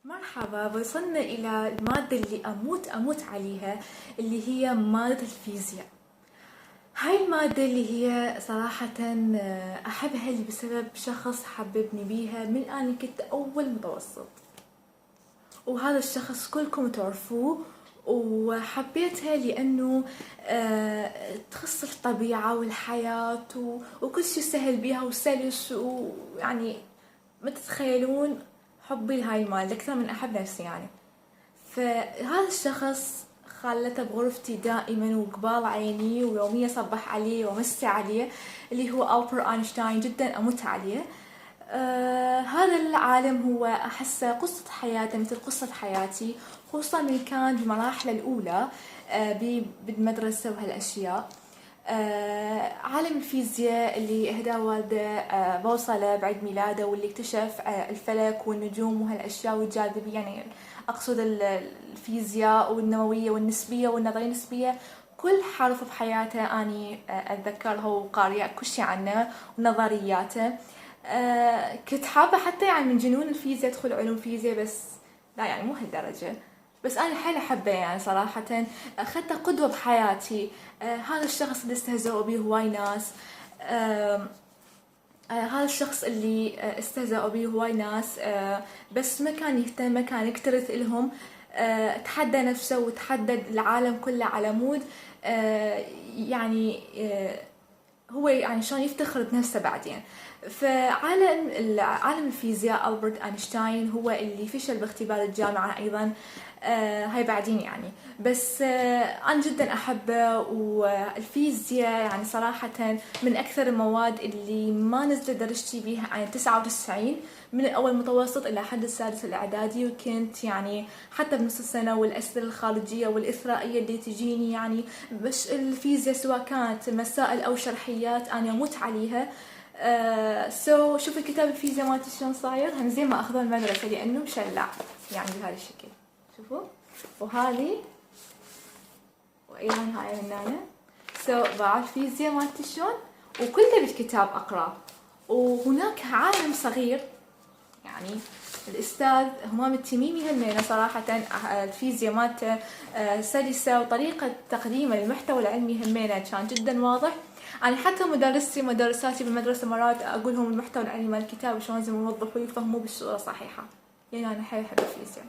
مرحبا، وصلنا إلى المادة اللي أموت عليها، اللي هي مادة الفيزياء. هاي المادة اللي هي صراحة أحبها بسبب شخص حببني بيها من أنا كنت أول متوسط، وهذا الشخص كلكم تعرفوه. وحبيتها لأنه تخص الطبيعة والحياة وكل شي سهل بيها وسلس، ويعني ما تتخيلون حبي لهاي المادة أكثر من أحب نفسي يعني. فهذا الشخص خالته بغرفتي دائما وقبال عيني، ويوميا صبح عليه ومسي عليه، اللي هو ألبرت أينشتاين. جدا أموت عليه. هذا العالم هو أحسه قصة حياته مثل قصة حياتي، خصوصا من كان بمراحله الأولى بالمدرسة وهالأشياء. عالم الفيزياء اللي اهداه والده بوصله بعيد ميلاده، واللي اكتشف الفلك والنجوم وهالاشياء والجاذبيه، يعني اقصد الفيزياء والنوويه والنسبيه والنظريه النسبيه. كل حرف بحياته اني اتذكرها وقارئه كل شيء عنه ونظرياته. كنت حابه حتى يعني من جنون الفيزياء ادخل علوم فيزياء، بس لا يعني مو هالدرجه. بس انا حيل احبه يعني صراحه، اخذته قدوه بحياتي. هذا الشخص اللي استهزأوا به هواي ناس. هذا الشخص اللي استهزأوا به هواي ناس، بس ما كان يهتم، ما كان يكترث إلهم. تحدى نفسه وتحدى العالم كله على مود يعني هو يعني شلون يفتخر بنفسه بعدين. عالم الفيزياء ألبرت أينشتاين هو اللي فشل باختبار الجامعة أيضا. هاي بعدين يعني. بس أنا جدا أحبه، والفيزياء يعني صراحة من أكثر المواد اللي ما نزلت درجتي بيها يعني 99 من الأول متوسط إلى حد السادس الإعدادي. وكنت يعني حتى بنص السنة والأسئلة الخارجية والإثرائية اللي تجيني يعني، بس الفيزياء سواء كانت مسائل أو شرحيات أنا أموت عليها. شوفوا كتاب الفيزياء مالتي شلون صاير، هم زين ما أخذوه المدرسة لأنه مشلع يعني بهذا الشكل. شوفوا، وهذه وأيضا هاي من هنا. باع الفيزياء مالتي شلون، وكله بالكتاب أقرأ. وهناك عالم صغير يعني الأستاذ همام التميمي همينه صراحة. الفيزياء مالته سلسة، وطريقة تقديمه للمحتوى العلمي همينه كان جدا واضح. يعني حتى مدرساتي بالمدرسة مرات أقول لهم المحتوى العلمي مال الكتاب شلون لازم يوضحوا يفهموه بالصورة صحيحة، لأن أنا حيل أحب الفيزياء.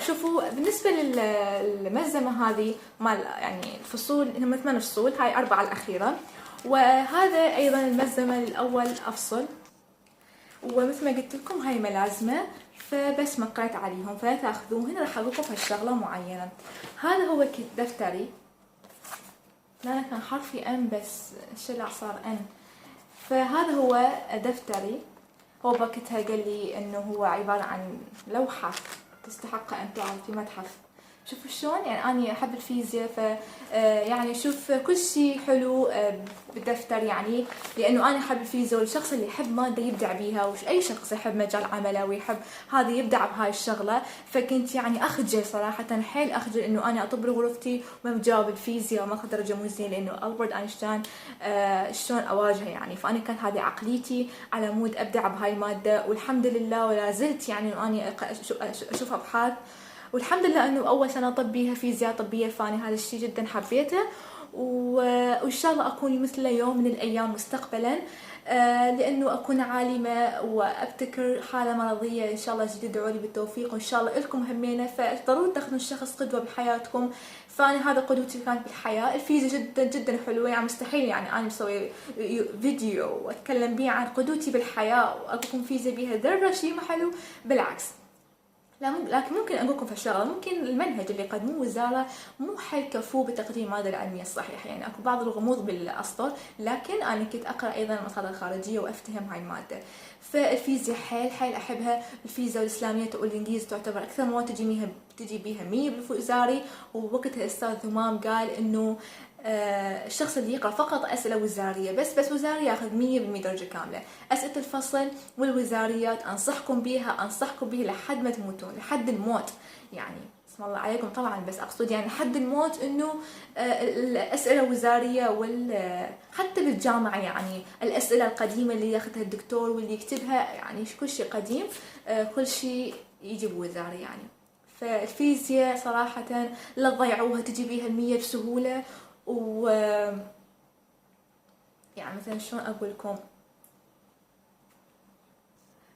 شوفوا بالنسبة للملزمة هذه مال يعني الفصول، هم 8 فصول، هاي 4 الأخيرة. وهذا أيضا الملزمة الأول أفصل، ومثل ما قلت لكم هاي ملازمة، فبس ما قرأت عليهم فلا تاخذوهن. راح أقولكم هالشغلة معينة. هذا هو دفتري، لا كان حرفي ان بس الشلع صار ان. فهذا هو دفتري. هو بوقتها قال لي انه هو عبارة عن لوحة تستحق ان تعرض في متحف. شوفوا شلون يعني اني احب الفيزياء، ف يعني شوف كل شيء حلو بالدفتر يعني، لانه انا احب الفيزياء، والشخص اللي يحب ماده يبدع بيها، وش اي شخص يحب مجال عمله ويحب هذا يبدع بهاي الشغله. فكنت يعني اخجل صراحه، حيل اخجل انه انا اطب لغرفتي وما بجاوب الفيزياء وما اخذ درجه مو زين، لانه ألبرت أينشتاين شلون اواجهه يعني. فانا كانت هذه عقليتي على مود ابدع بهاي الماده، والحمد لله ولا زلت يعني اني اشوف ابحاث. والحمد لله انه اول سنه طب بيها فيزياء طبيه، فاني هذا الشيء جدا حبيته، وان شاء الله اكون مثله يوم من الايام مستقبلا. لانه اكون عالمه وابتكر حاله مرضيه ان شاء الله جديد. ادعوا لي بالتوفيق، وان شاء الله لكم همينه. فضروري تاخذون الشخص قدوه بحياتكم. فانا هذا قدوتي كانت بالحياه. الفيزياء جدا جدا حلوه يعني، مستحيل يعني انا مسوي فيديو واتكلم بيه عن قدوتي بالحياه واقول لكم فيزياء بيها ذره شيء ما حلو، بالعكس. لكن ممكن أقول لكم في الشغلة، ممكن المنهج اللي قدموه الوزارة مو حل كفو بتقديم المادة العلمية الصحيحة يعني، أكو بعض الغموض بالأسطر. لكن أنا كنت أقرأ أيضا المصادر الخارجية وأفتهم هاي المادة. فالفيزياء حيل أحبها. الفيزياء والإسلامية والإنجليزي تعتبر أكثر مواد تجي بيها 100 بالوزاري. ووقتها الأستاذ همام قال إنه الشخص اللي يقرأ فقط أسئلة وزارية بس وزارية ياخذ 100% درجة كاملة. أسئلة الفصل والوزاريات أنصحكم بيها لحد ما تموتون، لحد الموت يعني اسم الله عليكم طبعا، بس اقصد يعني حد الموت انه الاسئله الوزاريه حتى بالجامعه يعني الاسئله القديمه اللي ياخذها الدكتور واللي يكتبها يعني كل شيء قديم، كل شيء يجي بوزاري يعني. فالفيزياء صراحه لا تضيعوها، تجي بيها 100 بسهوله. و يعني مثلا شلون اقول لكم،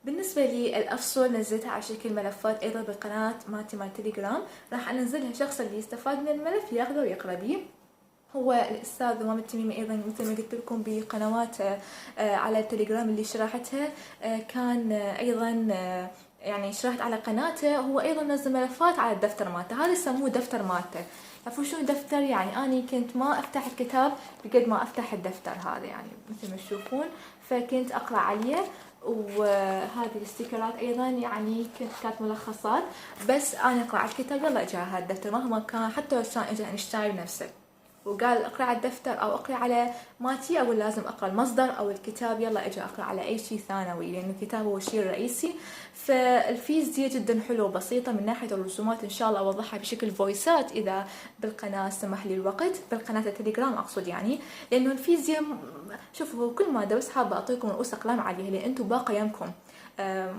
بالنسبة لي الأفصل نزلتها على شكل ملفات أيضا بالقناة مالتي مال تليجرام، راح أنزلها الشخص اللي يستفاد من الملف ياخذه ويقرأ بيه. هو الأستاذ ضمام التميمي أيضا مثل ما قلت لكم بقنوات على التليجرام اللي شرحتها، كان أيضا يعني شرحت على قناته، هو أيضا نزل ملفات على الدفتر مالته، هذا يسموه دفتر مالته. تعرفون شنو دفتر؟ يعني أنا كنت ما أفتح الكتاب بقد ما أفتح الدفتر هذا يعني مثل ما تشوفون، فكنت أقرأ عليه. وهذه الاستيكرات ايضا يعني كانت ملخصات، بس انا اقرا على الكتاب يلا اجى هذا الدفتر مهما كان، حتى لو كان اجى اينشتاين بنفسه وقال اقرا على الدفتر او اقرا على ماتي، اقول لازم اقرا المصدر او الكتاب، يلا اجي اقرا على اي شيء ثانوي لان الكتاب هو الشيء الرئيسي. فالفيزياء جدا حلوه وبسيطه من ناحيه الرسومات، ان شاء الله اوضحها بشكل فويسات اذا بالقناه سمح لي الوقت، بالقناه التليجرام اقصد يعني، لانه الفيزياء شوفوا كل ماده بس حابه اعطيكم رؤوس اقلام عليها لان انتم باقي يمكم.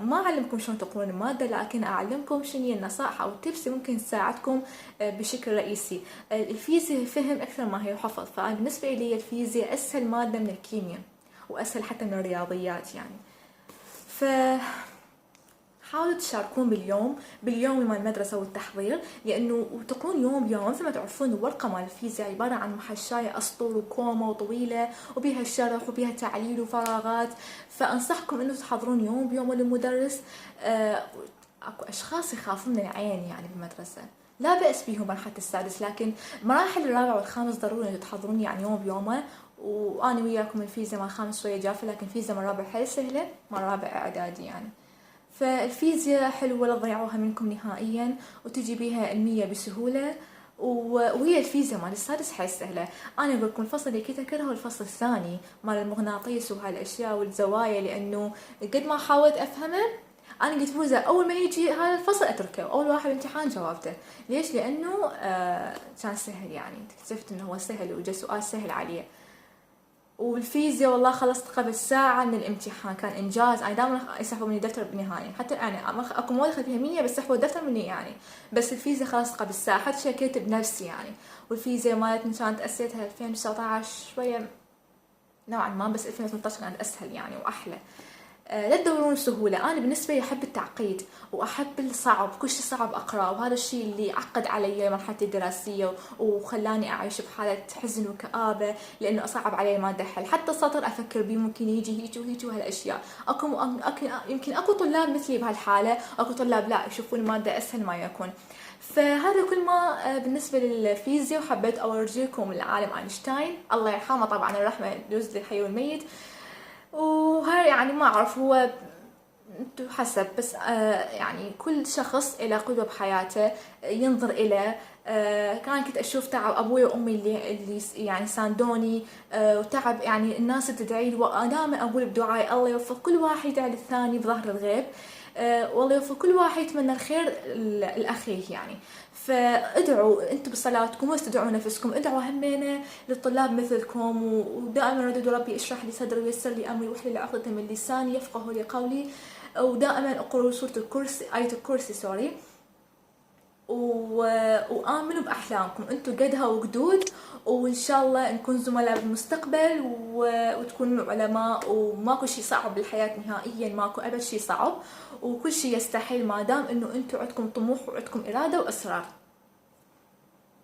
ما أعلمكم شلون تقرون المادة، لكن أعلمكم شنو هي النصائح أو التبس ممكن تساعدكم بشكل رئيسي. الفيزياء فهم أكثر ما هي حفظ، فأنا بالنسبة لي الفيزياء أسهل مادة من الكيمياء وأسهل حتى من الرياضيات يعني. حاولوا تشاركون باليوم مال المدرسة والتحضير، لأنه وتقرون يوم بيوم. مثل ما تعرفون الورقة مال الفيزياء عبارة عن محشاية أسطر وكومة وطويلة وبيها شرح وبيها تعليل وفراغات، فأنصحكم أنه تحضرون يوم بيوم. والمدرس أكو أشخاص يخافون من العين يعني بالمدرسة، لا بأس بيهم مرحلة السادس، لكن مراحل الرابع والخامس ضروري أنه تحضرون يعني يوم بيومه. وأنا وياكم الفيزياء مال خامس شوية جافة، لكن الفيزياء مال رابع حيل سهلة، مال رابع إعدادي يعني. فالفيزياء حلوة لا تضيعوها منكم نهائيا، وتجي بيها 100 بسهولة. وهي الفيزياء مال السادس حيل سهلة. أنا أقول لكم الفصل اللي كنت أكرهه الفصل الثاني مال المغناطيس وهالأشياء والزوايا، لأنه قد ما حاولت أفهمه أنا قلت فوزة أول ما يجي هذا الفصل أتركه، أول واحد امتحان جاوبته. ليش؟ لأنه كان سهل يعني، اكتشفت إنه هو سهل وجا سؤال سهل عليه. والفيزياء والله خلصت قبل ساعة من الامتحان، كان إنجاز. أنا دائما يسحبوا مني دفتر بالنهاية، حتى يعني أكو مواد أخذ فيها 100 بس سحبوا الدفتر مني يعني. بس الفيزياء خلصت قبل ساعة، حتى شكيت بنفسي يعني. والفيزياء مالتني كانت أسيتها 2019 شوية نوعا ما، بس 2018 كانت أسهل يعني وأحلى. لا تدورون السهولة، أنا بالنسبة لي أحب التعقيد وأحب الصعب، كل شيء صعب أقرأ، وهذا الشيء اللي عقد علي مرحلتي الدراسية وخلاني أعيش بحالة حزن وكآبة، لأنه أصعب علي المادة حل. حتى السطر أفكر بيه ممكن يجي هيك وهيك وهالأشياء. يمكن أكو طلاب مثلي بهالحالة، أكو طلاب لا يشوفون المادة أسهل ما يكون. فهذا كل ما بالنسبة للفيزياء، وحبيت أورجيكم العالم أينشتاين الله يرحمه طبعا، الرحمة يجوز للحي والميت. وهاي يعني ما أعرف، هو حسب بس يعني كل شخص إلى قدوة بحياته ينظر إلى. كنت أشوف تعب أبوي وأمي اللي يعني ساندوني، وتعب يعني الناس تدعي لي، وأنا دائما أقول بدعائي الله يوفق كل واحد يدعي للثاني بظهر الغيب، والله يوفق كل واحد يتمنى الخير لأخيه يعني. فادعوا انتم بصلاتكم واستدعوا نفسكم، ادعوا همينه للطلاب مثلكم، ودائما رددوا ربي اشرح لي صدري ويسر لي امري واحلل عقدة من لساني يفقهوا لي قولي. ودائما اقرأوا سورة الكرسي، آية الكرسي سوري. وآمنوا بأحلامكم، انتم قدها وقدود، وإن شاء الله نكون زملاء بالمستقبل وتكونوا علماء. وماكو شيء صعب بالحياة نهائيا، ماكو أبد شيء صعب، وكل شيء يستحيل ما دام انه انتم عندكم طموح وعندكم إرادة وإصرار.